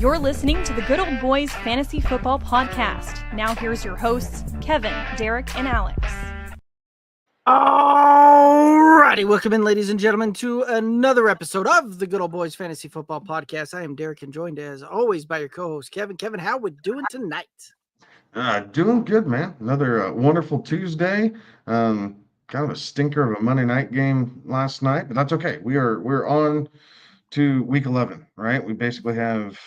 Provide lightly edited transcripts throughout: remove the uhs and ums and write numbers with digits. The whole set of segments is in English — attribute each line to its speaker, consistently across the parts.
Speaker 1: You're listening to the Good Old Boys Fantasy Football Podcast. Now here's your hosts, Kevin, Derek, and Alex.
Speaker 2: Alrighty, welcome in, ladies and gentlemen, to another episode of the Good Old Boys Fantasy Football Podcast. I am Derek, and joined as always by your co-host, Kevin. Kevin, how we doing tonight?
Speaker 3: Doing good, man. Another wonderful Tuesday. Kind of a stinker of a Monday night game last night, but that's okay. We're on to week 11, right? We basically have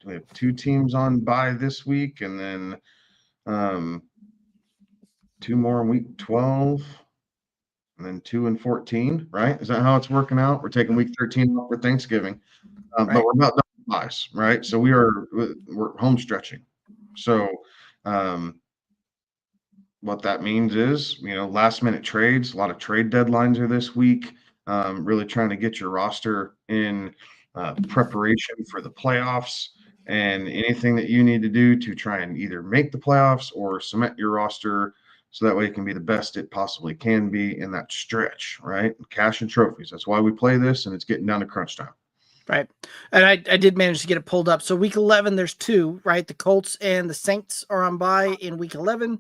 Speaker 3: we have two teams on bye this week, and then two more in week 12, and then 2 and 14, right? Is that how it's working out? We're taking week 13 off for Thanksgiving,
Speaker 2: Right.
Speaker 3: but we're about done with buys, right? So we're home stretching. So what that means is, last minute trades, a lot of trade deadlines are this week. Really trying to get your roster in preparation for the playoffs, and anything that you need to do to try and either make the playoffs or cement your roster so that way it can be the best it possibly can be in that stretch, right? Cash and trophies. That's why we play this, and it's getting down to crunch time.
Speaker 2: Right. And I did manage to get it pulled up. So week 11, there's two, right? The Colts and the Saints are on bye in week 11.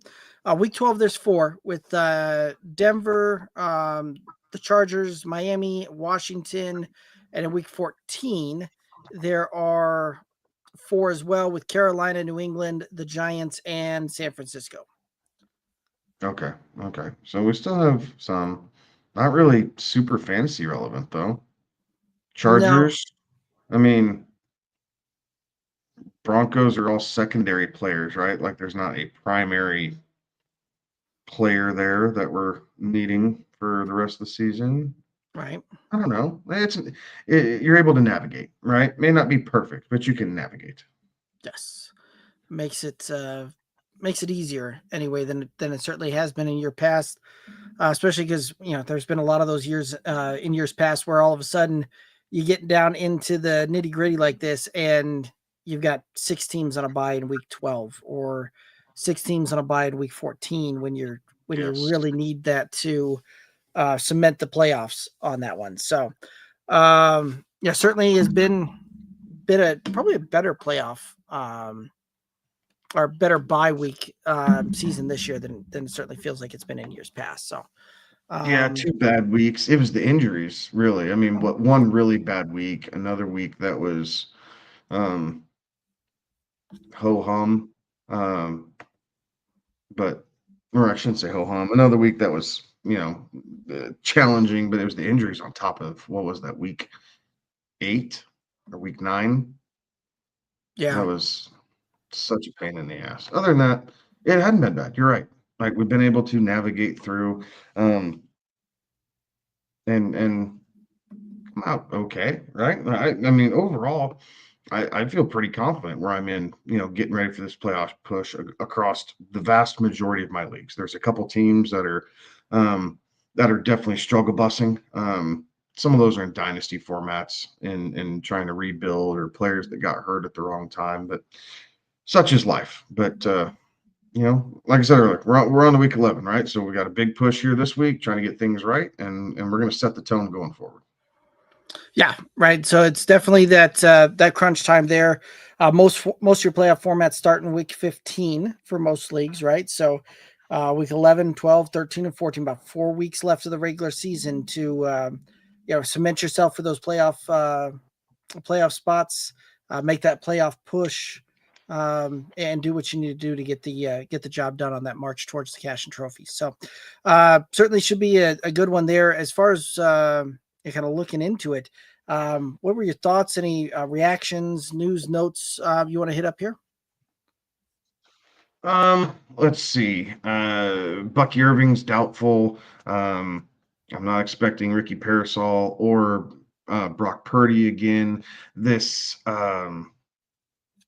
Speaker 2: Week 12, there's four with Denver, the Chargers, Miami, Washington, and in week 14, there are four as well with Carolina, New England, the Giants, and San Francisco.
Speaker 3: Okay. So we still have some, not really super fantasy relevant though. Chargers. No. I mean, Broncos are all secondary players, right? Like there's not a primary player there that we're needing for the rest of the season.
Speaker 2: Right.
Speaker 3: I don't know. You're able to navigate, right? May not be perfect, but you can navigate.
Speaker 2: Yes. Makes it easier anyway than it certainly has been in year past, especially because there's been a lot of those years in years past where all of a sudden you get down into the nitty gritty like this, and you've got 6 teams on a bye in week 12 or 6 teams on a bye in week 14 when you really need that to cement the playoffs on that one. So certainly has been probably a better playoff or better bye week season this year than it certainly feels like it's been in years past. So
Speaker 3: yeah, 2 bad weeks. It was the injuries, really. I mean, one really bad week, another week that was ho-hum. But I shouldn't say ho-hum. Another week that was, challenging, but it was the injuries on top of, what was that, week 8 or week 9?
Speaker 2: Yeah.
Speaker 3: That was such a pain in the ass. Other than that, it hadn't been bad. You're right. Like we've been able to navigate through and come out okay, right? I mean, overall, I feel pretty confident where I'm in, getting ready for this playoff push across the vast majority of my leagues. There's a couple teams that are definitely struggle bussing. Some of those are in dynasty formats and trying to rebuild, or players that got hurt at the wrong time, but such is life. But like I said earlier, we're on to week 11, right? So we got a big push here this week, trying to get things right, and we're going to set the tone going forward.
Speaker 2: Yeah, right. So it's definitely that crunch time there. Most of your playoff formats start in week 15 for most leagues, right? So week 11, 12, 13, and 14, about 4 weeks left of the regular season to cement yourself for those playoff spots, make that playoff push, and do what you need to do to get the job done on that march towards the cash and trophies. So certainly should be a good one there. As far as kind of looking into it, what were your thoughts? Any reactions, news, notes you want to hit up here?
Speaker 3: Let's see. Bucky Irving's doubtful. I'm not expecting Ricky Parasol or Brock Purdy again. This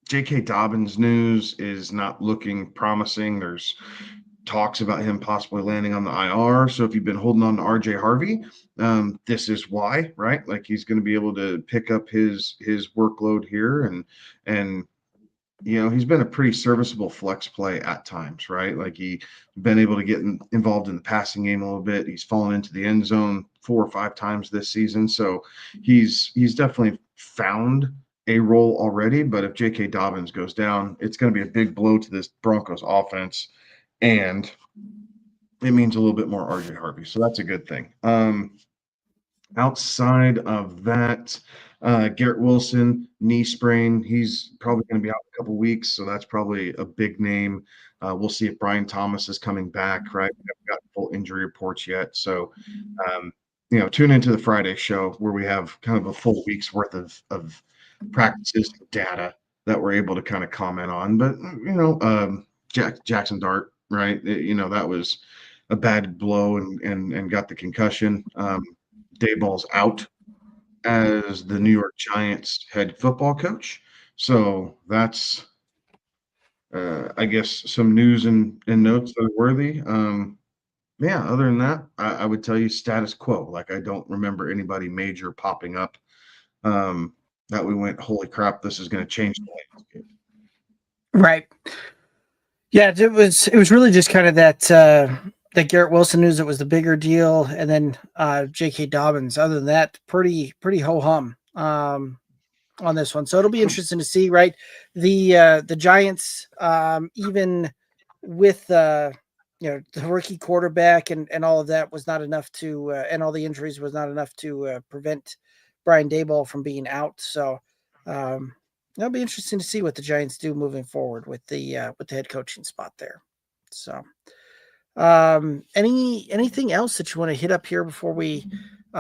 Speaker 3: J.K. Dobbins news is not looking promising. There's talks about him possibly landing on the IR. So if you've been holding on to RJ Harvey, this is why, right? Like he's going to be able to pick up his workload here, and he's been a pretty serviceable flex play at times, right? Like he's been able to get involved in the passing game a little bit. He's fallen into the end zone 4 or 5 times this season. So he's definitely found a role already, but if J.K. Dobbins goes down, it's going to be a big blow to this Broncos offense, and it means a little bit more RJ Harvey. So that's a good thing. Outside of that, Garrett Wilson, knee sprain. He's probably going to be out a couple weeks, so that's probably a big name. We'll see if Brian Thomas is coming back, right? We haven't got full injury reports yet. So, tune into the Friday show where we have kind of a full week's worth of practices and data that we're able to kind of comment on. But, Jackson Dart, right? That was a bad blow and got the concussion. Dayball's out as the New York Giants head football coach. So that's, I guess, some news and notes that are worthy. Other than that, I would tell you status quo. Like, I don't remember anybody major popping up that we went, holy crap, this is going to change the landscape.
Speaker 2: Right. Yeah, it was really just kind of that Garrett Wilson news that was the bigger deal, and then J.K. Dobbins. Other than that, pretty ho hum on this one. So it'll be interesting to see. Right, the Giants, even with the rookie quarterback and all of that was not enough to, and all the injuries was not enough to prevent Brian Daboll from being out. So it'll be interesting to see what the Giants do moving forward with the head coaching spot there. So, anything else that you want to hit up here before we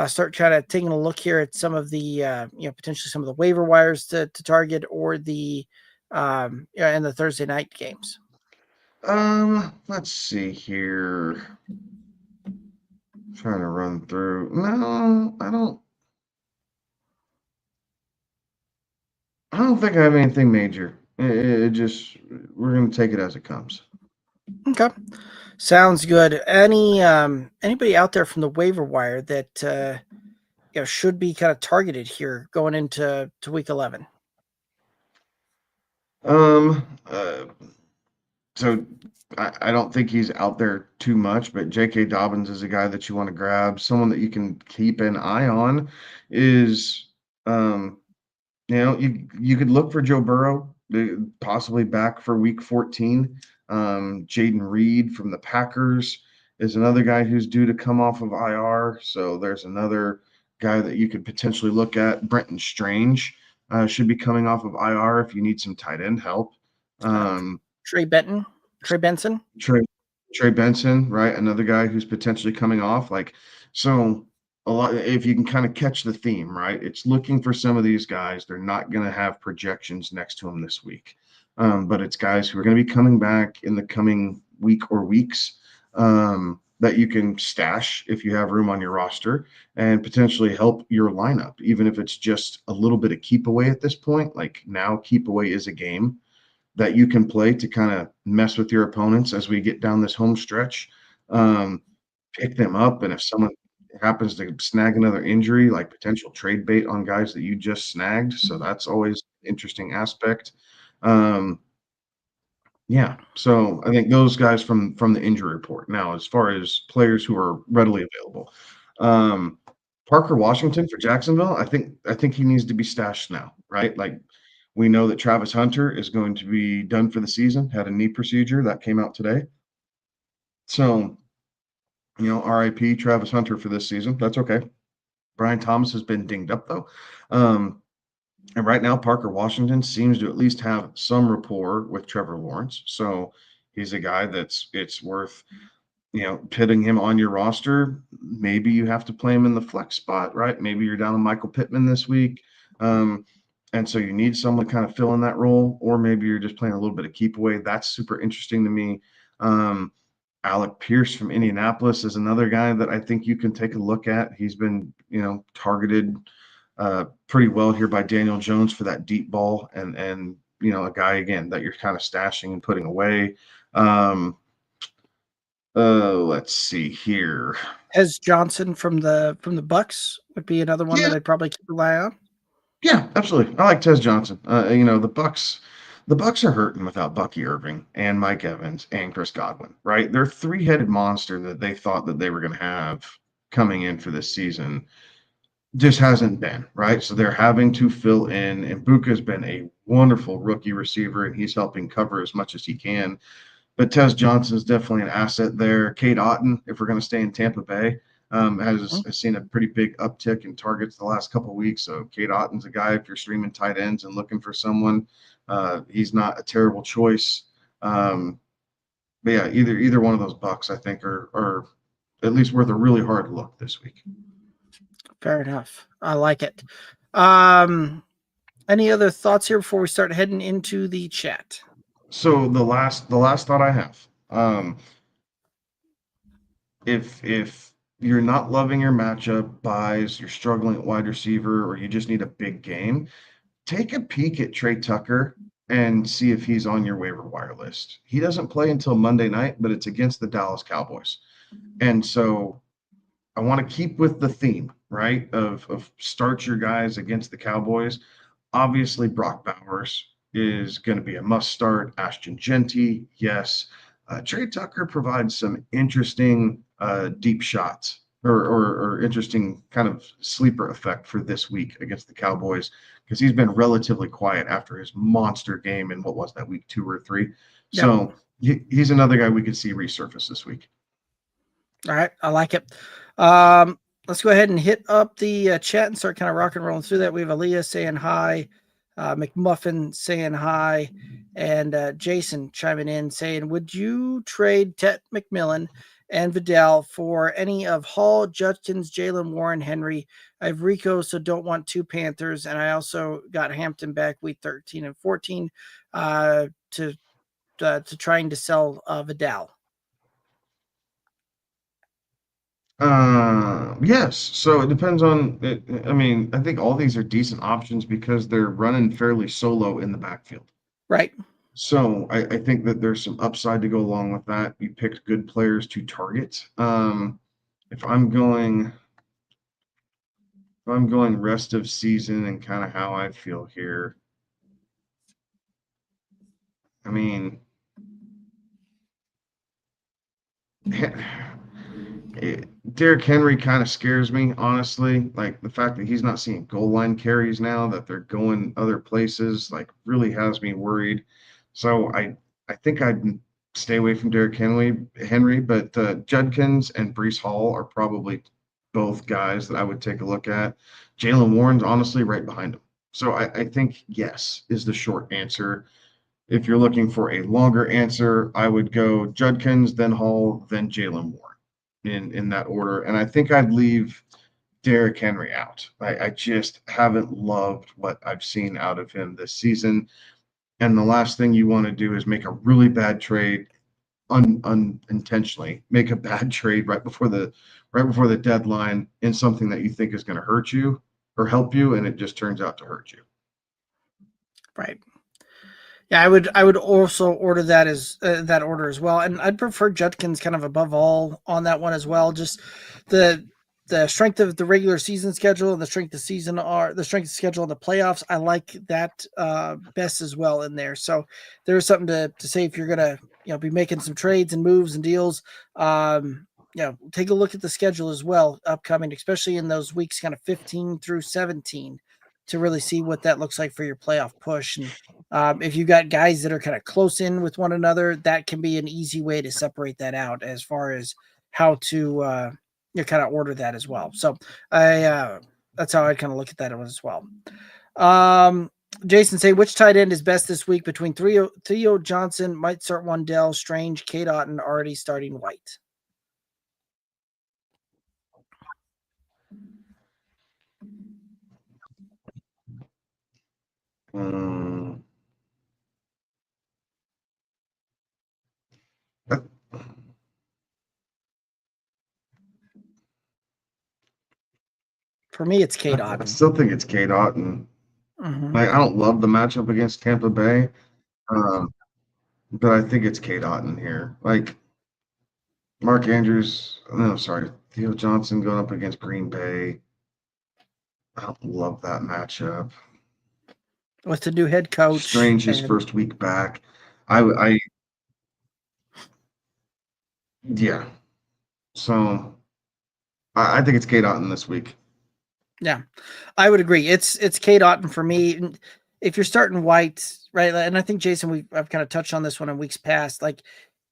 Speaker 2: start kind of taking a look here at some of the potentially some of the waiver wires to target, or the and the Thursday night games?
Speaker 3: Let's see here. Trying to run through. No, I don't think I have anything major. It just, we're going to take it as it comes.
Speaker 2: Okay, sounds good. Anybody out there from the waiver wire that should be kind of targeted here going into week 11?
Speaker 3: So I don't think he's out there too much, but J.K. Dobbins is a guy that you want to grab. Someone that you can keep an eye on is, you could look for Joe Burrow, possibly back for week 14. Jaden Reed from the Packers is another guy who's due to come off of IR. So there's another guy that you could potentially look at. Brenton Strange should be coming off of IR if you need some tight end help.
Speaker 2: Trey Benson,
Speaker 3: Trey Benson, right? Another guy who's potentially coming off. So a lot, if you can kind of catch the theme, right? It's looking for some of these guys. They're not going to have projections next to them this week, but it's guys who are going to be coming back in the coming week or weeks that you can stash if you have room on your roster and potentially help your lineup, even if it's just a little bit of keep away at this point. Like, now keep away is a game that you can play to kind of mess with your opponents as we get down this home stretch. Pick them up, and if someone happens to snag another injury, like potential trade bait on guys that you just snagged. So that's always an interesting aspect. So I think those guys from the injury report. Now, as far as players who are readily available, Parker Washington for Jacksonville, I think he needs to be stashed now, right? Like, we know that Travis Hunter is going to be done for the season, had a knee procedure that came out today. So, RIP Travis Hunter for this season. That's okay. Brian Thomas has been dinged up, though. And right now, Parker Washington seems to at least have some rapport with Trevor Lawrence. So he's a guy it's worth, pitting him on your roster. Maybe you have to play him in the flex spot, right? Maybe you're down to Michael Pittman this week. And so you need someone to kind of fill in that role, or maybe you're just playing a little bit of keep away. That's super interesting to me. Alec Pierce from Indianapolis is another guy that I think you can take a look at. He's been, targeted pretty well here by Daniel Jones for that deep ball, and a guy, again, that you're kind of stashing and putting away. Let's see here.
Speaker 2: Hez Johnson from the Bucks would be another one that I'd probably keep an eye on.
Speaker 3: Yeah, absolutely. I like Tez Johnson. The Bucks are hurting without Bucky Irving and Mike Evans and Chris Godwin, right? They're three-headed monster that they thought that they were going to have coming in for this season. just hasn't been, right? So they're having to fill in, and Buka's been a wonderful rookie receiver, and he's helping cover as much as he can. But Tez Johnson's definitely an asset there. Cade Otton, if we're going to stay in Tampa Bay, has seen a pretty big uptick in targets the last couple of weeks. So Cade Otton's a guy, if you're streaming tight ends and looking for someone, he's not a terrible choice. But yeah, either one of those bucks, I think, are at least worth a really hard look this week.
Speaker 2: Fair enough. I like it. Any other thoughts here before we start heading into the chat?
Speaker 3: So the last thought I have, if you're not loving your matchup buys, you're struggling at wide receiver, or you just need a big game, take a peek at Trey Tucker and see if he's on your waiver wire list. He doesn't play until Monday night, but it's against the Dallas Cowboys. And so I want to keep with the theme, right, of start your guys against the Cowboys. Obviously, Brock Bowers is going to be a must start. Ashton Genty, yes. Trey Tucker provides some interesting deep shots or interesting kind of sleeper effect for this week against the Cowboys because he's been relatively quiet after his monster game in what was that, week 2 or 3. So he's another guy we could see resurface this week.
Speaker 2: All right, I like it. Let's go ahead and hit up the chat and start kind of rock and rolling through that. We have Aaliyah saying hi, McMuffin saying hi, and Jason chiming in saying, would you trade Tet McMillan and Vidal for any of Hall, Judkins, Jalen Warren, Henry? I have Rico, so don't want 2 Panthers, and I also got Hampton back week 13 and 14 to trying to sell Vidal.
Speaker 3: Yes. So it depends on it. I mean, I think all these are decent options because they're running fairly solo in the backfield.
Speaker 2: Right.
Speaker 3: So I think that there's some upside to go along with that. You picked good players to target. If I'm going rest of season and kind of how I feel here, I mean, Derrick Henry kind of scares me, honestly. Like the fact that he's not seeing goal line carries now, that they're going other places, like really has me worried. So I think I'd stay away from Derrick Henry, but Judkins and Brees Hall are probably both guys that I would take a look at. Jalen Warren's honestly right behind him. So I think yes is the short answer. If you're looking for a longer answer, I would go Judkins, then Hall, then Jalen Warren in that order. And I think I'd leave Derrick Henry out. I just haven't loved what I've seen out of him this season. And the last thing you want to do is make a really bad trade unintentionally, make a bad trade right before the deadline in something that you think is going to hurt you or help you, and it just turns out to hurt you.
Speaker 2: Right. Yeah, I would also order that as that order as well, and I'd prefer Judkins kind of above all on that one as well. Just the strength of the regular season schedule and the strength of schedule in the playoffs. I like that best as well in there. So there's something to say if you're gonna be making some trades and moves and deals. Take a look at the schedule as well upcoming, especially in those weeks kind of 15 through 17 to really see what that looks like for your playoff push. And if you've got guys that are kind of close in with one another, that can be an easy way to separate that out as far as how to kind of order that as well. So that's how I kind of look at that one as well. Jason say, which tight end is best this week between Theo Johnson, might start Wandell, Strange, Cade Otton, already starting White? For me, it's Cade Otton.
Speaker 3: I still think it's Cade Otton.
Speaker 2: Mm-hmm.
Speaker 3: I don't love the matchup against Tampa Bay, but I think it's Cade Otton here. Like Mark Andrews, no, sorry, Theo Johnson going up against Green Bay. I don't love that matchup.
Speaker 2: With the new head coach,
Speaker 3: Strange his first week back. Yeah. So I think it's Cade Otton this week.
Speaker 2: Yeah, I would agree. It's Kate Otten for me. And if you're starting White, right, and I think Jason, I've kind of touched on this one in weeks past. Like,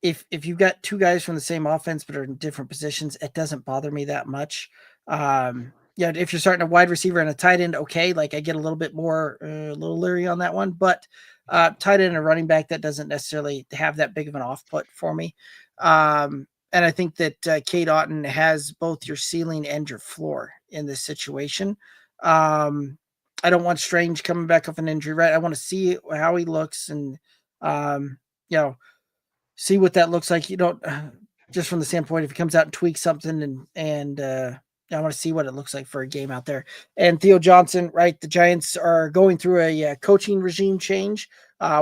Speaker 2: if you've got two guys from the same offense but are in different positions, it doesn't bother me that much. Yeah, if you're starting a wide receiver and a tight end, okay, like I get a little bit more, a little leery on that one. But tight end and a running back, that doesn't necessarily have that big of an off put for me. And I think that Kate Otten has both your ceiling and your floor in this situation. I don't want Strange coming back off an injury, right? I want to see how he looks and, um, you know, see what that looks like. You don't just from the standpoint if he comes out and tweaks something and I want to see what it looks like for a game out there. And Theo Johnson, right? The Giants are going through a coaching regime change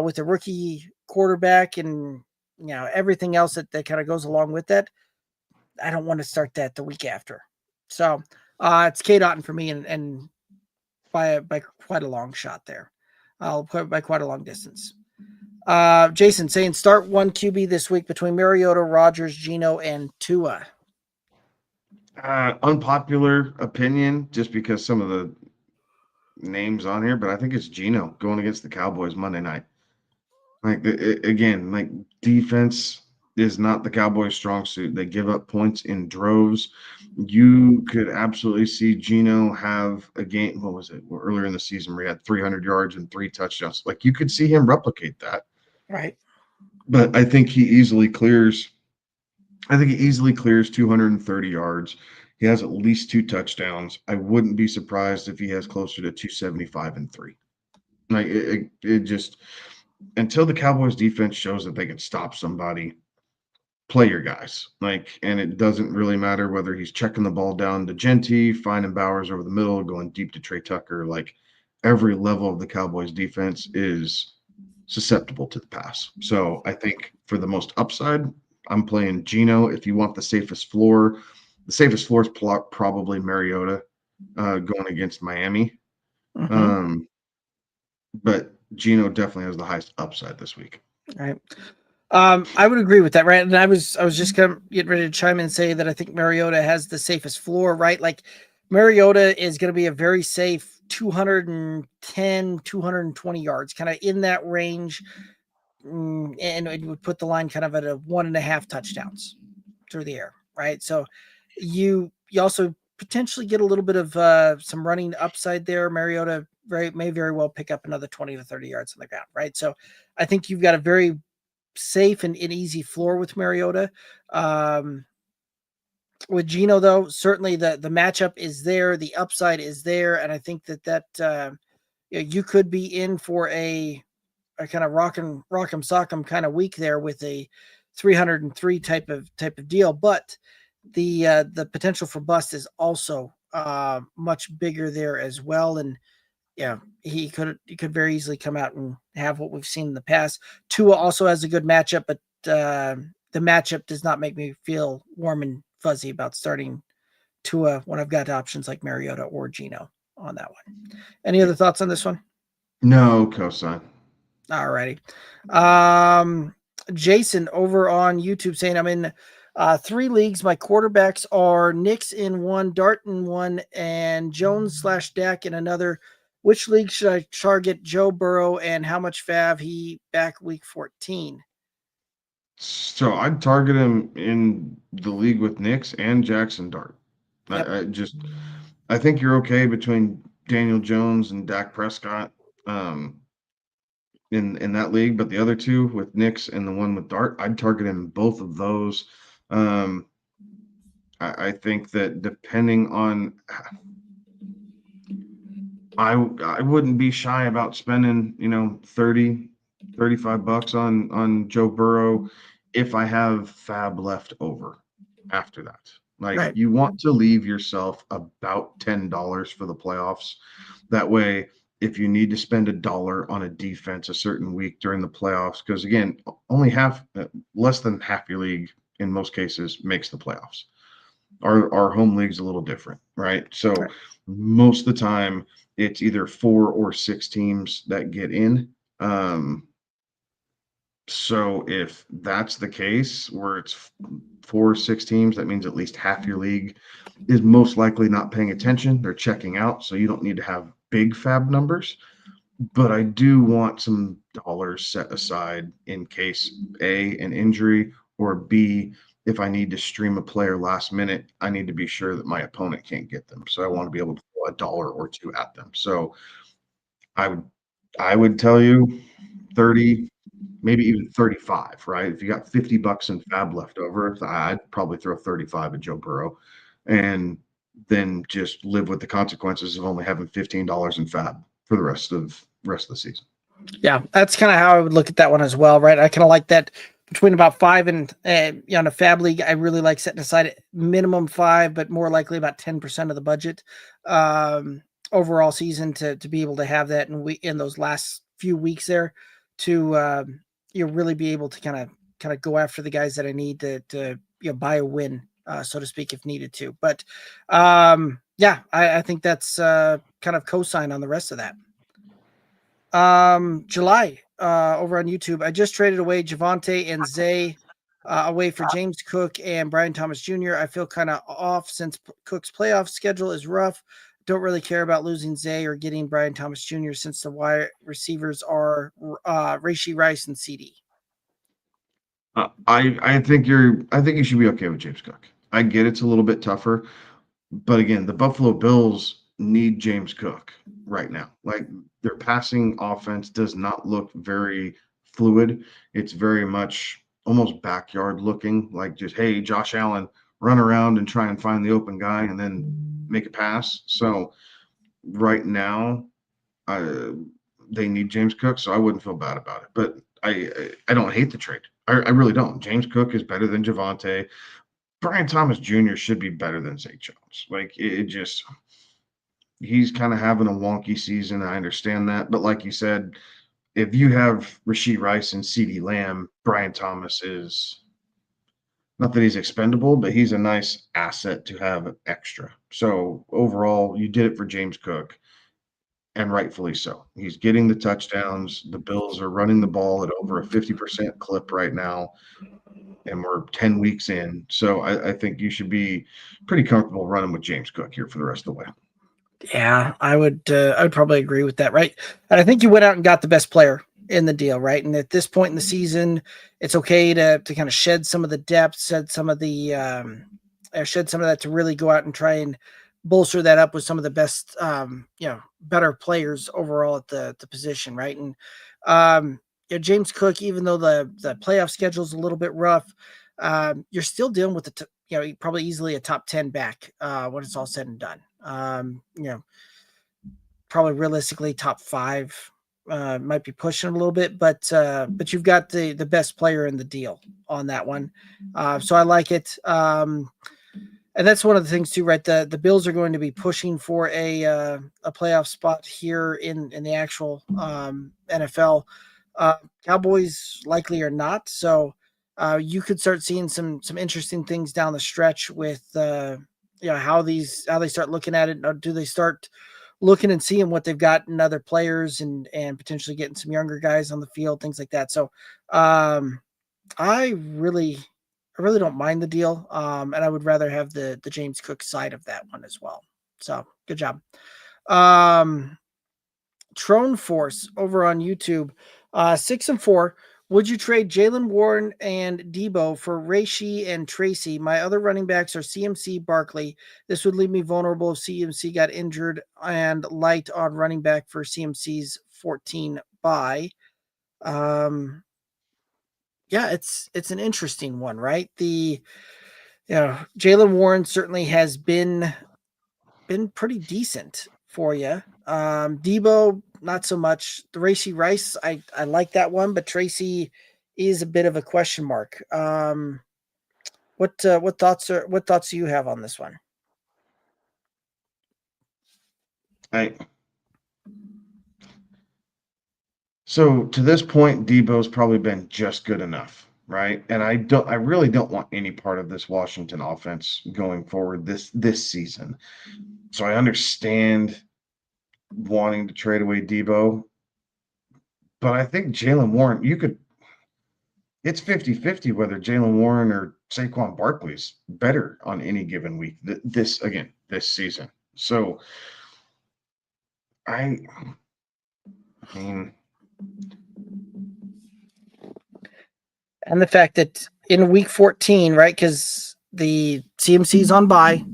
Speaker 2: with a rookie quarterback and everything else that kind of goes along with that. I don't want to start that the week after. So it's Kate Otten for me and by quite a long shot there. I'll put it by quite a long distance. Jason saying start one QB this week between Mariota, Rodgers, Geno, and Tua.
Speaker 3: Unpopular opinion, just because some of the names on here, but I think it's Geno going against the Cowboys Monday night. Like again, like defense is not the Cowboys' strong suit. They give up points in droves. You could absolutely see Geno have a game. What was it? Earlier in the season where he had 300 yards and 3 touchdowns. Like you could see him replicate that.
Speaker 2: Right.
Speaker 3: But I think he easily clears 230 yards. He has at least 2 touchdowns. I wouldn't be surprised if he has closer to 275 and 3. Like it just until the Cowboys defense shows that they can stop somebody, play your guys. Like, and it doesn't really matter whether he's checking the ball down to Genty, finding Bowers over the middle, going deep to Trey Tucker. Like every level of the Cowboys defense is susceptible to the pass. So I think for the most upside, I'm playing Geno. If you want the safest floor is probably Mariota going against Miami.
Speaker 2: Mm-hmm.
Speaker 3: But Geno definitely has the highest upside this week.
Speaker 2: Right. I would agree with that, right? And I was just getting ready to chime in and say that I think Mariota has the safest floor, right? Like Mariota is going to be a very safe 210, 220 yards, kind of in that range. And it would put the line kind of at a 1.5 touchdowns through the air, right? So you also potentially get a little bit of some running upside there. Mariota may very well pick up another 20 to 30 yards on the ground, right? So I think you've got a very safe and easy floor with Mariota. With Geno, though, certainly the matchup is there, the upside is there, and I think that you could be in for a kind of rock'em sock'em kind of week there with a 303 type of deal, but the potential for bust is also much bigger there as well, and yeah, he could very easily come out and have what we've seen in the past. Tua also has a good matchup, but the matchup does not make me feel warm and fuzzy about starting Tua when I've got options like Mariota or Geno on that one. Any other thoughts on this one?
Speaker 3: No, cosign.
Speaker 2: All righty. Jason over on YouTube saying I'm in 3 leagues. My quarterbacks are Nix in 1, Dart in 1, and Jones/Dak in another. Which league should I target Joe Burrow and how much fav he back week 14?
Speaker 3: So I'd target him in the league with Nix and Jackson Dart.
Speaker 2: Yep.
Speaker 3: I think you're okay between Daniel Jones and Dak Prescott in that league, but the other two with Nix and the one with Dart, I'd target him in both of those. I think that depending on I wouldn't be shy about spending, 30, $35 on Joe Burrow if I have fab left over after that. Like
Speaker 2: Right.
Speaker 3: you want to leave yourself about $10 for the playoffs. That way, if you need to spend $1 on a defense a certain week during the playoffs, because again, only less than half your league in most cases makes the playoffs. Our home league's a little different, right? So
Speaker 2: Right.
Speaker 3: most of the time it's either 4 or 6 teams that get in. So if that's the case, where it's 4 or 6 teams, that means at least half your league is most likely not paying attention. They're checking out, so you don't need to have big fab numbers. But I do want some dollars set aside in case A, an injury, or B, if I need to stream a player last minute, I need to be sure that my opponent can't get them. So I want to be able to throw a dollar or two at them. So I would I would tell you 30, maybe even 35, right? If you got $50 in fab left over, I'd probably throw 35 at Joe Burrow and then just live with the consequences of only having $15 in fab for the rest of the season.
Speaker 2: Yeah, that's kind of how I would look at that one as well, right? I kind of like that between about 5 and on a fab league, I really like setting aside minimum 5, but more likely about 10% of the budget overall season to be able to have that in those last few weeks there to really be able to kind of go after the guys that I need to buy a win, so to speak, if needed to. But yeah, I think that's kind of cosign on the rest of that. July over on YouTube. I just traded away Javonte and Zay away for James Cook and Brian Thomas Jr. I feel kind of off since Cook's playoff schedule is rough. Don't really care about losing Zay or getting Brian Thomas Jr. since the wide receivers are Rashee Rice and CD.
Speaker 3: I think you should be okay with James Cook. I get it's a little bit tougher, but again, the Buffalo Bills need James Cook right now. Like their passing offense does not look very fluid. It's very much almost backyard looking, like just, hey, Josh Allen, run around and try and find the open guy and then make a pass. So right now, they need James Cook, so I wouldn't feel bad about it. But I don't hate the trade. I really don't. James Cook is better than Javonte. Brian Thomas Jr. should be better than Zay Jones. Like it just he's kind of having a wonky season. I understand that. But like you said, if you have Rashee Rice and CeeDee Lamb, Brian Thomas is not that he's expendable, but he's a nice asset to have extra. So overall, you did it for James Cook, and rightfully so. He's getting the touchdowns. The Bills are running the ball at over a 50% clip right now, and we're 10 weeks in. So I think you should be pretty comfortable running with James Cook here for the rest of the way.
Speaker 2: Yeah, I would probably agree with that, right? And I think you went out and got the best player in the deal, right? And at this point in the season, it's okay to kind of shed some of the depth, shed some of that to really go out and try and bolster that up with some of the best, better players overall at the position, right? And James Cook, even though the playoff schedule is a little bit rough, you're still dealing with probably easily a top 10 back when it's all said and done. Probably realistically top 5 might be pushing a little bit, but you've got the best player in the deal on that one. So I like it. And that's one of the things too, right? The Bills are going to be pushing for a playoff spot here in the actual NFL. Cowboys likely are not. So you could start seeing some interesting things down the stretch with how they start looking at it. Or do they start looking and seeing what they've got in other players and potentially getting some younger guys on the field, things like that. So I really don't mind the deal. And I would rather have the James Cook side of that one as well. So good job. Trone Force over on YouTube, 6-4. Would you trade Jaylen Warren and Debo for Rashee and Tracy? My other running backs are CMC, Barkley. This would leave me vulnerable if CMC got injured and light on running back for CMC's 14 bye. Yeah, it's an interesting one, right? Jaylen Warren certainly has been pretty decent for you. Debo, not so much. The Rashee Rice, I like that one, but Tracy is a bit of a question mark. What thoughts do you have on this one?
Speaker 3: So to this point, Debo's probably been just good enough, right? And I really don't want any part of this Washington offense going forward this season. So I understand wanting to trade away Debo, but I think Jaylen Warren, you could it's 50-50 whether Jalen Warren or Saquon Barkley's better on any given week. This season. So I mean,
Speaker 2: and the fact that in week 14, right? Because the CMC's on bye,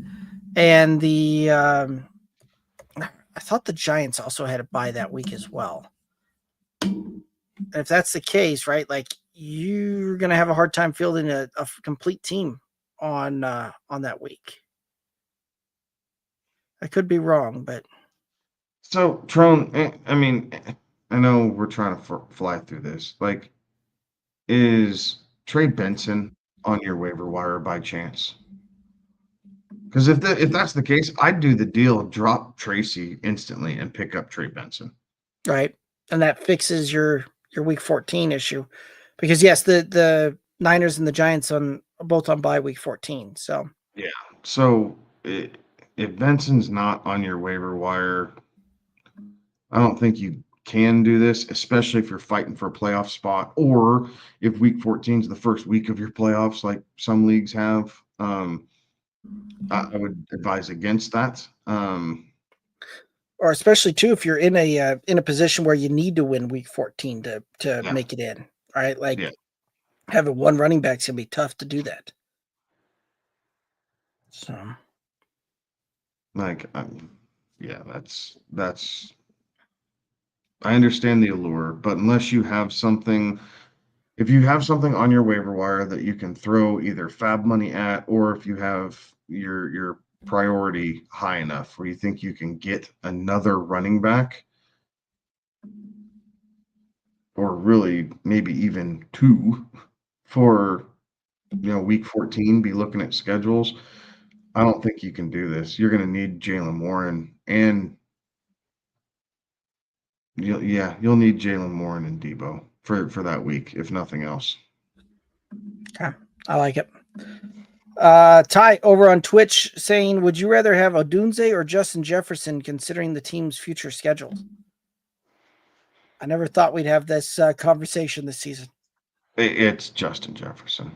Speaker 2: and I thought the Giants also had a bye that week as well. And if that's the case, right, like you're gonna have a hard time fielding a complete team on that week. I could be wrong, but
Speaker 3: so Trone, I mean, I know we're trying to fly through this. Like, is Trey Benson on your waiver wire by chance? Because if that's the case, I'd do the deal, drop Tracy instantly, and pick up Trey Benson.
Speaker 2: Right, and that fixes your week 14 issue, because yes, the Niners and the Giants are both on bye week 14. So
Speaker 3: yeah, so if Benson's not on your waiver wire, I don't think you can do this, especially if you're fighting for a playoff spot, or if week 14 is the first week of your playoffs, like some leagues have. I would advise against that.
Speaker 2: Or especially too if you're in a position where you need to win week 14 to make it in, right? Like having one running back's gonna be tough to do that. So,
Speaker 3: like, that's. I understand the allure, but unless you have something, if you have something on your waiver wire that you can throw either fab money at, or if you have your priority high enough where you think you can get another running back, or really maybe even two for week 14, be looking at schedules. I don't think you can do this. You're going to need Jalen Warren, and you'll need Jalen Warren and Debo for that week, if nothing else.
Speaker 2: okay, I like it. Ty over on Twitch saying, would you rather have Odunze or Justin Jefferson considering the team's future schedules? I never thought we'd have this conversation this season.
Speaker 3: It's Justin Jefferson.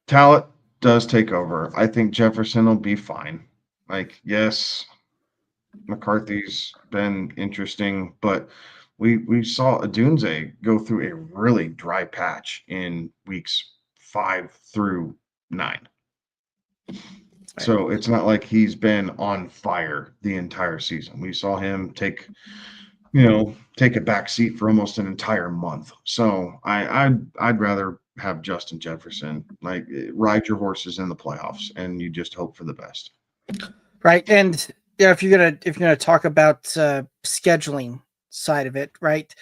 Speaker 3: Talent does take over. I think Jefferson will be fine. Like, yes, McCarthy's been interesting, but we saw Odunze go through a really dry patch in weeks 5 through 9. So it's not like he's been on fire the entire season. We saw him take a back seat for almost an entire month. So I'd rather have Justin Jefferson. Like, ride your horses in the playoffs, and you just hope for the best.
Speaker 2: Right, and yeah, if you're gonna talk about scheduling side of it, right?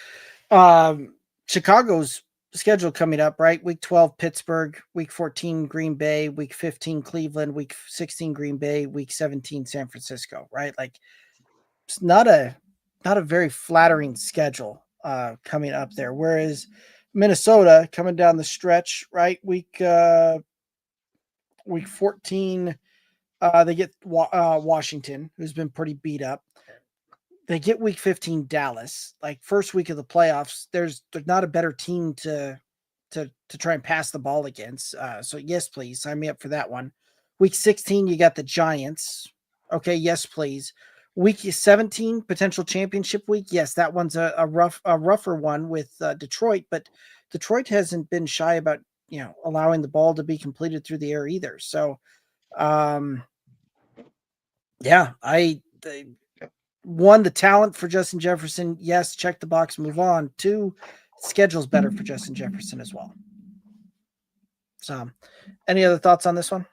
Speaker 2: Chicago's schedule coming up, right? Week 12, Pittsburgh, week 14, Green Bay, week 15, Cleveland, week 16, Green Bay, week 17, San Francisco, right? Like, it's not a very flattering schedule coming up there. Whereas Minnesota coming down the stretch, right? Week 14, they get Washington, who's been pretty beat up. They get week 15 Dallas. Like, first week of the playoffs, there's not a better team to try and pass the ball against. So yes, please sign me up for that one. Week 16, you got the Giants. Okay, yes, please. Week 17, potential championship week. Yes, that one's a rougher one with Detroit, but Detroit hasn't been shy about allowing the ball to be completed through the air either. So, one, the talent for Justin Jefferson, yes, check the box, move on. Two, schedule's better for Justin Jefferson as well. So, any other thoughts on this one?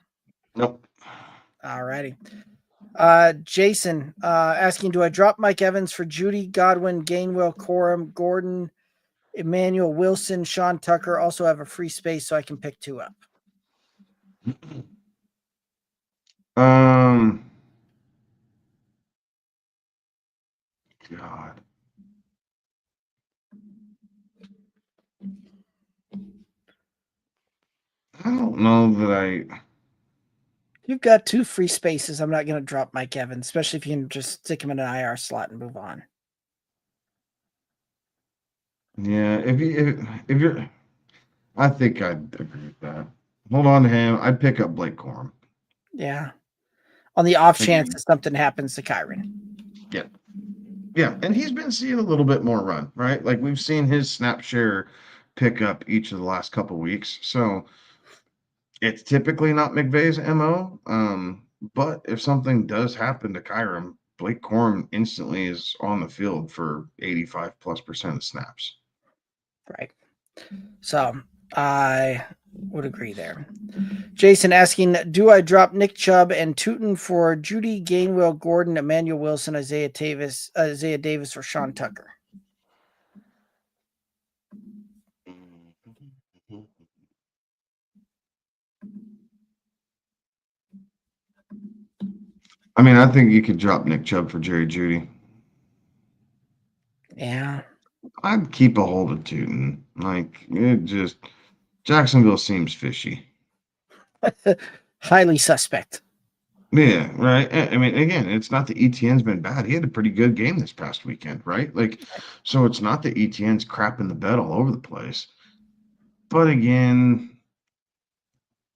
Speaker 3: Nope.
Speaker 2: All righty. Jason asking, do I drop Mike Evans for Judy, Godwin, Gainwell, Corum, Gordon, Emmanuel Wilson, Sean Tucker? Also have a free space so I can pick two up.
Speaker 3: God. I don't know that
Speaker 2: You've got two free spaces. I'm not going to drop Mike Evans, especially if you can just stick him in an IR slot and move on.
Speaker 3: Yeah, if you're, I think I'd agree with that. Hold on to him. I'd pick up Blake Corum.
Speaker 2: Yeah. On the off chance
Speaker 3: Again.
Speaker 2: that something happens to Kyron.
Speaker 3: Yeah. Yeah, and he's been seeing a little bit more run, right? Like we've seen his snap share pick up each of the last couple weeks. So it's typically not McVay's MO. But if something does happen to Kyron, Blake Corum instantly is on the field for 85+% of snaps.
Speaker 2: Right. So I would agree there. Jason asking, do I drop Nick Chubb and Tootin for Judy, Gainwell, Gordon, Emmanuel Wilson, Isaiah Davis, or Sean Tucker?
Speaker 3: I mean, I think you could drop Nick Chubb for Jerry Judy.
Speaker 2: Yeah.
Speaker 3: I'd keep a hold of Tootin. Like it just Jacksonville seems fishy.
Speaker 2: Highly suspect.
Speaker 3: Yeah, right. I mean, again, it's not that ETN's been bad. He had a pretty good game this past weekend, right? Like, so it's not that ETN's crapping the bed all over the place. But again,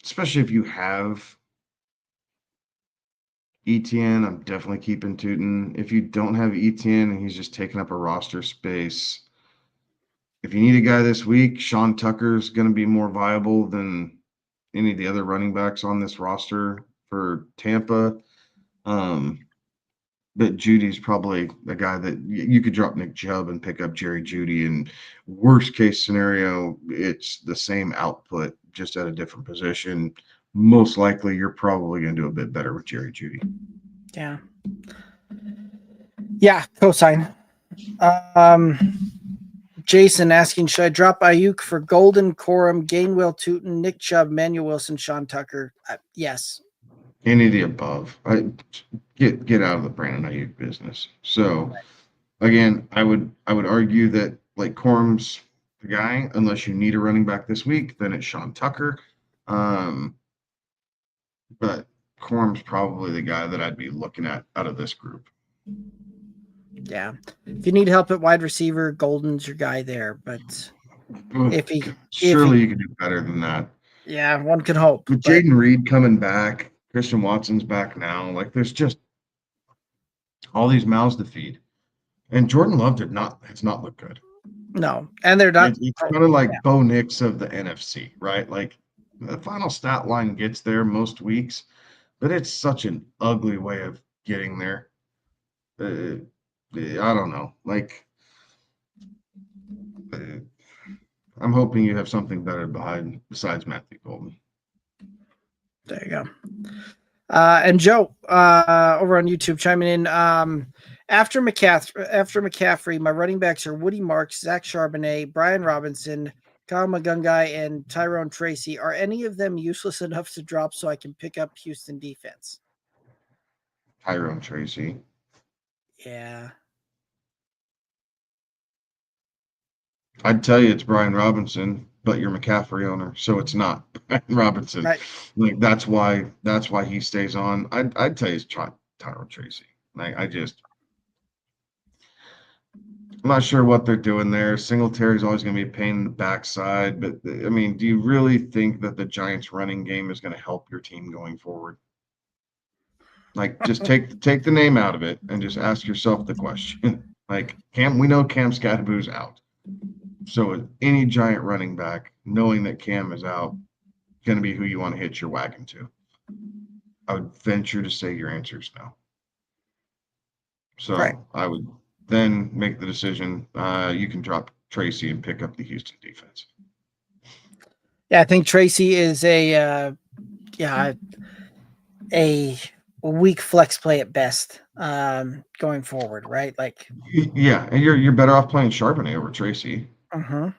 Speaker 3: especially if you have ETN, I'm definitely keeping Tootin. If you don't have ETN and he's just taking up a roster space, if you need a guy this week, Sean Tucker's going to be more viable than any of the other running backs on this roster for Tampa. But Judy's probably a guy that you could drop Nick Chubb and pick up Jerry Judy. And worst case scenario, it's the same output, just at a different position. Most likely, you're probably going to do a bit better with Jerry Judy.
Speaker 2: Yeah. Yeah, cosign. Jason asking, should I drop Ayuk for Golden, Corum, Gainwell, Tootin, Nick Chubb, Manuel Wilson, Sean Tucker? Yes.
Speaker 3: Any of the above. Get out of the Brandon Ayuk business. So again, I would argue that like Corum's the guy, unless you need a running back this week, then it's Sean Tucker. But Corum's probably the guy that I'd be looking at out of this group.
Speaker 2: Yeah. If you need help at wide receiver, Golden's your guy there. But
Speaker 3: surely you can do better than that.
Speaker 2: Yeah, one can hope.
Speaker 3: With Jaden Reed coming back, Christian Watson's back now. Like there's just all these mouths to feed. And Jordan Love has not looked good.
Speaker 2: No, and they're not.
Speaker 3: It's kind of like Bo Nix of the NFC, right? Like the final stat line gets there most weeks, but it's such an ugly way of getting there. I don't know. Like, I'm hoping you have something better besides Matthew Golden.
Speaker 2: There you go. And Joe, over on YouTube, chiming in. After McCaffrey, my running backs are Woody Marks, Zach Charbonnet, Brian Robinson, Kyle Magungai, and Tyrone Tracy. Are any of them useless enough to drop so I can pick up Houston defense?
Speaker 3: Tyrone Tracy.
Speaker 2: Yeah.
Speaker 3: I'd tell you it's Brian Robinson, but you're McCaffrey owner, so it's not Brian Robinson.
Speaker 2: Right.
Speaker 3: Like that's why he stays on. I'd tell you it's Tyrone Tracy. Like I'm not sure what they're doing there. Singletary's always going to be a pain in the backside, but I mean, do you really think that the Giants' running game is going to help your team going forward? Like, just take the name out of it and just ask yourself the question. Like, we know Cam Scadaboo's out. So any Giant running back, knowing that Cam is out, going to be who you want to hitch your wagon to. I would venture to say your answer is no. So right. I would then make the decision. You can drop Tracy and pick up the Houston defense.
Speaker 2: Yeah, I think Tracy is a weak flex play at best going forward, right? Like,
Speaker 3: yeah, and you're better off playing Charbonnet over Tracy.
Speaker 2: Uh-huh.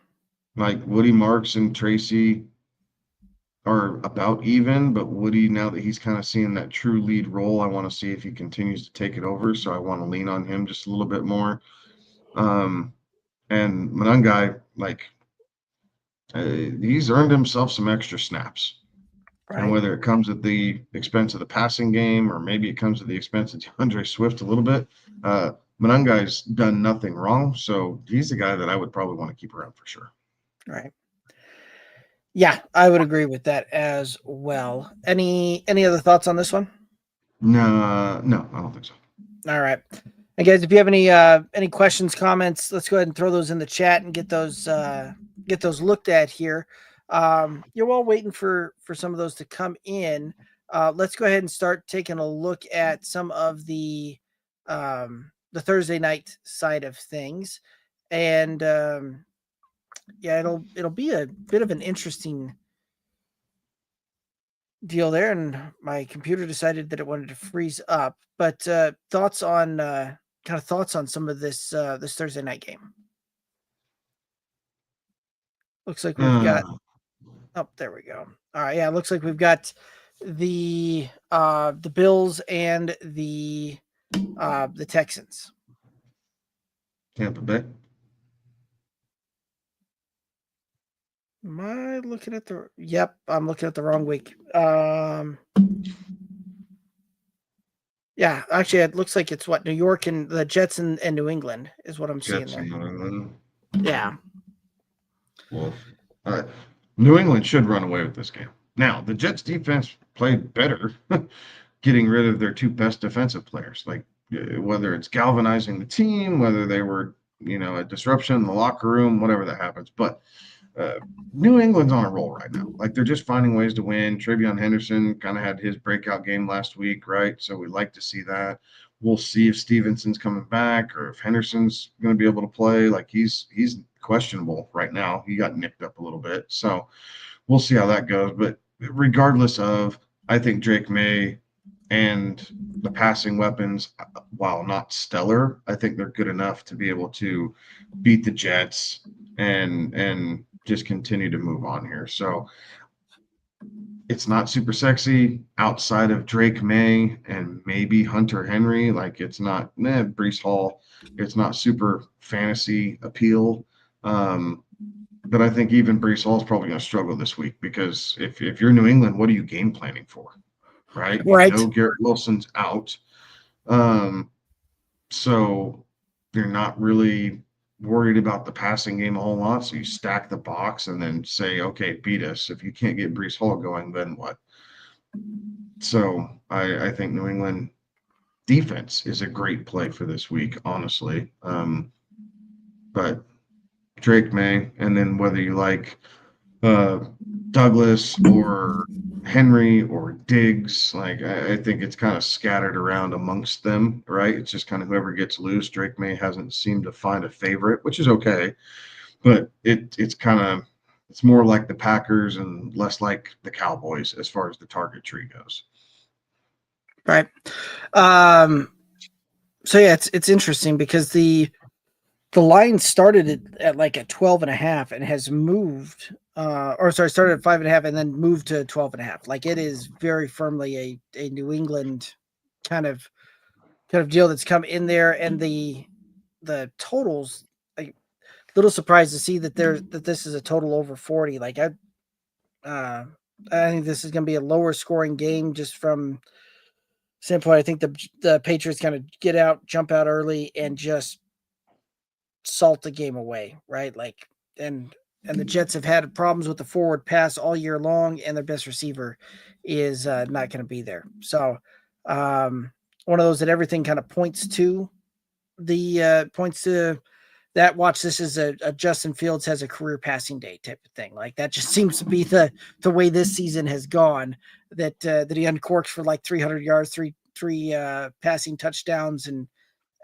Speaker 3: Like Woody Marks and Tracy are about even, but Woody, now that he's kind of seeing that true lead role, I want to see if he continues to take it over. So I want to lean on him just a little bit more. And Manungai, like, he's earned himself some extra snaps. Right. And whether it comes at the expense of the passing game or maybe it comes at the expense of DeAndre Swift a little bit, Monangai's done nothing wrong, so he's the guy that I would probably want to keep around for sure.
Speaker 2: Right. Yeah, I would agree with that as well. Any other thoughts on this one?
Speaker 3: No, I don't think so.
Speaker 2: All right. And guys, if you have any questions, comments, let's go ahead and throw those in the chat and get those looked at here. You're all waiting for some of those to come in. Let's go ahead and start taking a look at some of the Thursday night side of things. And yeah, it'll be a bit of an interesting deal there, and my computer decided that it wanted to freeze up. But thoughts on some of this this Thursday night game. Looks like we've got. Oh, there we go. All right, yeah, looks like we've got the Bills and the Texans.
Speaker 3: Tampa Bay.
Speaker 2: Am I looking at the? Yep, I'm looking at the wrong week. Yeah, actually, it looks like it's New York and the Jets and New England is what I'm seeing there. Yeah.
Speaker 3: Well, New England should run away with this game. Now, the Jets defense played better, getting rid of their two best defensive players. Like whether it's galvanizing the team, whether they were, a disruption in the locker room, whatever that happens. But New England's on a roll right now. Like they're just finding ways to win. Travion Henderson kind of had his breakout game last week, right? So we'd like to see that. We'll see if Stevenson's coming back or if Henderson's going to be able to play. Like he's questionable right now. He got nicked up a little bit. So we'll see how that goes. But regardless of, I think Drake May and the passing weapons, while not stellar, I think they're good enough to be able to beat the Jets and just continue to move on here. So it's not super sexy outside of Drake May and maybe Hunter Henry. Like it's not Breece Hall. It's not super fantasy appeal. But I think even Breece Hall is probably going to struggle this week because if you're New England, what are you game planning for? Right.
Speaker 2: Right.
Speaker 3: Garrett Wilson's out. So you're not really worried about the passing game a whole lot. So you stack the box and then say, okay, beat us. If you can't get Breece Hall going, then what? So I think New England defense is a great play for this week, honestly. But Drake May, and then whether you like Douglas or Henry or Diggs, like I think it's kind of scattered around amongst them, right? It's just kind of whoever gets loose. Drake May hasn't seemed to find a favorite, which is okay, but it's more like the Packers and less like the Cowboys as far as the target tree goes.
Speaker 2: Right. So yeah, it's interesting because the line started at like a 12.5 and has moved started at 5.5 and then moved to 12.5. Like it is very firmly a New England kind of deal that's come in there, and the totals, like, little surprised to see that this is a total over 40. Like I think this is going to be a lower scoring game just from standpoint. I think the Patriots kind of jump out early and just salt the game away, right? Like, and the Jets have had problems with the forward pass all year long, and their best receiver is not going to be there. So one of those that everything kind of points to that. Watch, this is a Justin Fields has a career passing day type of thing. Like that just seems to be the way this season has gone, that he uncorks for like 300 yards, three passing touchdowns, and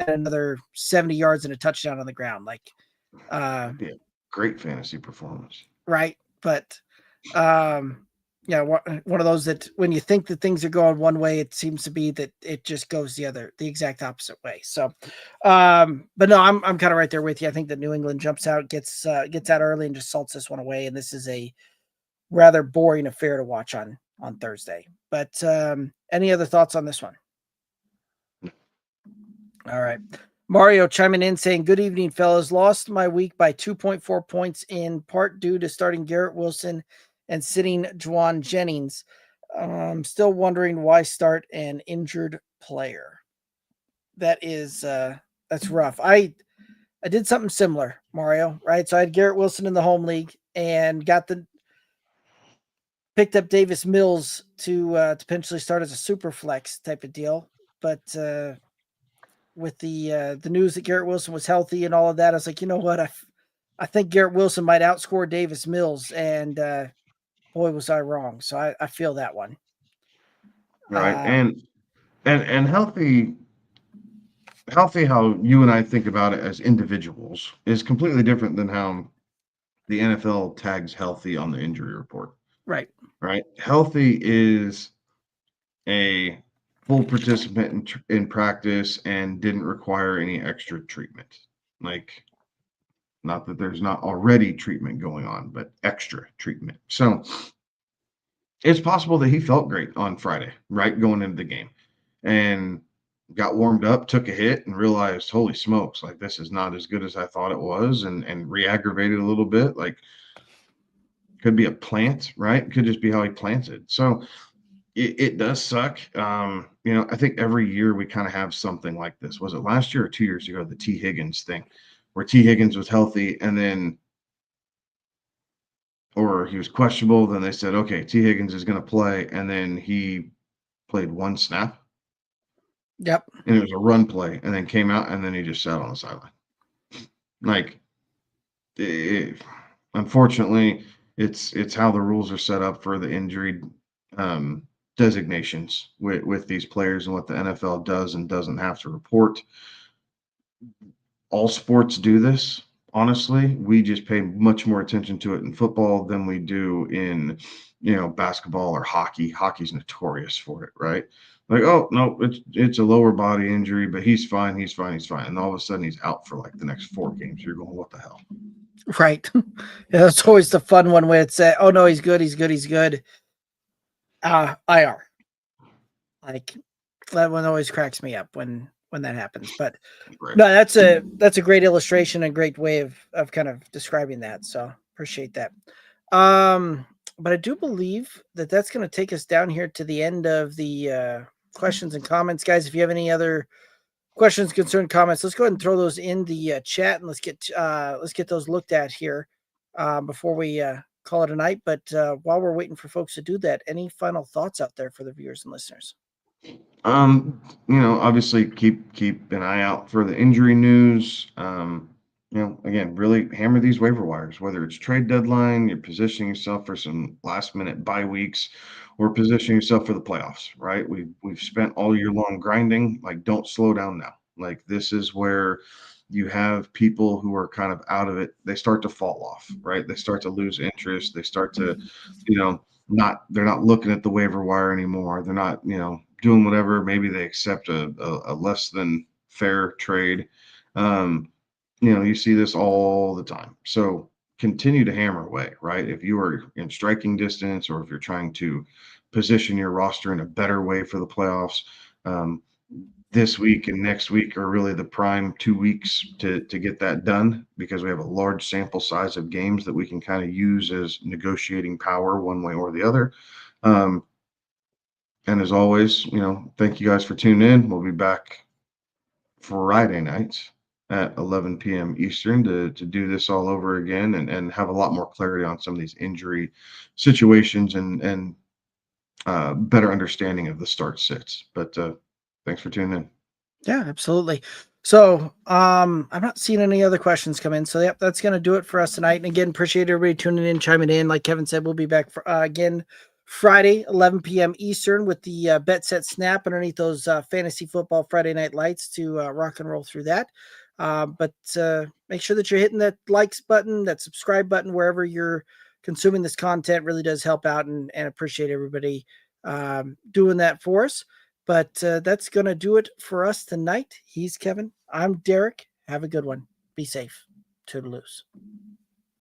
Speaker 2: another 70 yards and a touchdown on the ground. Like,
Speaker 3: great fantasy performance.
Speaker 2: Right. But, yeah, one of those that when you think that things are going one way, it seems to be that it just goes the exact opposite way. So, but no, I'm kind of right there with you. I think that New England jumps out, gets out early and just salts this one away. And this is a rather boring affair to watch on Thursday. But, any other thoughts on this one? All right. Mario chiming in saying, good evening, fellas. Lost my week by 2.4 points in part due to starting Garrett Wilson and sitting Juwan Jennings. I'm still wondering why start an injured player. That's That's rough. I did something similar, Mario, right? So I had Garrett Wilson in the home league and picked up Davis Mills to potentially start as a super flex type of deal. But with the news that Garrett Wilson was healthy and all of that, I was like, you know what? I think Garrett Wilson might outscore Davis Mills, and boy, was I wrong. So I feel that one.
Speaker 3: Right. And healthy how you and I think about it as individuals is completely different than how the NFL tags healthy on the injury report.
Speaker 2: Right.
Speaker 3: Right. Healthy is a full participant in practice and didn't require any extra treatment. Like, not that there's not already treatment going on, but extra treatment. So it's possible that he felt great on Friday, right, going into the game, and got warmed up, took a hit, and realized, holy smokes, like this is not as good as I thought it was, and re-aggravated a little bit. Like, could be a plant, right? Could just be how he planted. So it does suck. I think every year we kind of have something like this. Was it last year or 2 years ago, the T. Higgins thing, where T. Higgins was healthy and then, or he was questionable, then they said, okay, T. Higgins is going to play, and then he played one snap.
Speaker 2: Yep.
Speaker 3: And it was a run play, and then came out, and then he just sat on the sideline. Like, unfortunately, it's how the rules are set up for the injury designations with these players and what the NFL does and doesn't have to report. All sports do this. Honestly, we just pay much more attention to it in football than we do in, basketball or hockey. Hockey's notorious for it, right? Like, oh no, it's a lower body injury, but he's fine, and all of a sudden he's out for like the next 4 games. You're going, what the hell?
Speaker 2: Right. Yeah, that's always the fun one where it's oh no, he's good. IR. Like, that one always cracks me up when that happens. But
Speaker 3: Right.
Speaker 2: no, that's a great illustration and great way of kind of describing that. So appreciate that. But I do believe that that's going to take us down here to the end of the questions and comments, guys. If you have any other questions, concern, comments, let's go ahead and throw those in the chat, and let's get those looked at here before we call it a night. But while we're waiting for folks to do that, any final thoughts out there for the viewers and listeners?
Speaker 3: Obviously keep an eye out for the injury news. Again, really hammer these waiver wires, whether it's trade deadline, you're positioning yourself for some last minute bye weeks, or positioning yourself for the playoffs, right? We've spent all year long grinding. Like, don't slow down now. Like, this is where you have people who are kind of out of it. They start to fall off, right? They start to lose interest. They start to, they're not looking at the waiver wire anymore. They're not, doing whatever. Maybe they accept a less than fair trade. You see this all the time. So continue to hammer away, right? If you are in striking distance, or if you're trying to position your roster in a better way for the playoffs, this week and next week are really the prime 2 weeks to get that done, because we have a large sample size of games that we can kind of use as negotiating power one way or the other. And as always, thank you guys for tuning in. We'll be back Friday nights at 11 p.m. Eastern to do this all over again and have a lot more clarity on some of these injury situations and better understanding of the start sits. But thanks for tuning in.
Speaker 2: Yeah, absolutely. So I'm not seeing any other questions come in. So yep, that's going to do it for us tonight. And again, appreciate everybody tuning in, chiming in. Like Kevin said, we'll be back for, again Friday, 11 p.m. Eastern, with the Bet Set Snap underneath those fantasy football Friday night lights to rock and roll through that. But make sure that you're hitting that likes button, that subscribe button, wherever you're consuming this content. Really does help out, and appreciate everybody doing that for us. But that's going to do it for us tonight. He's Kevin. I'm Derek. Have a good one. Be safe. Toodaloos.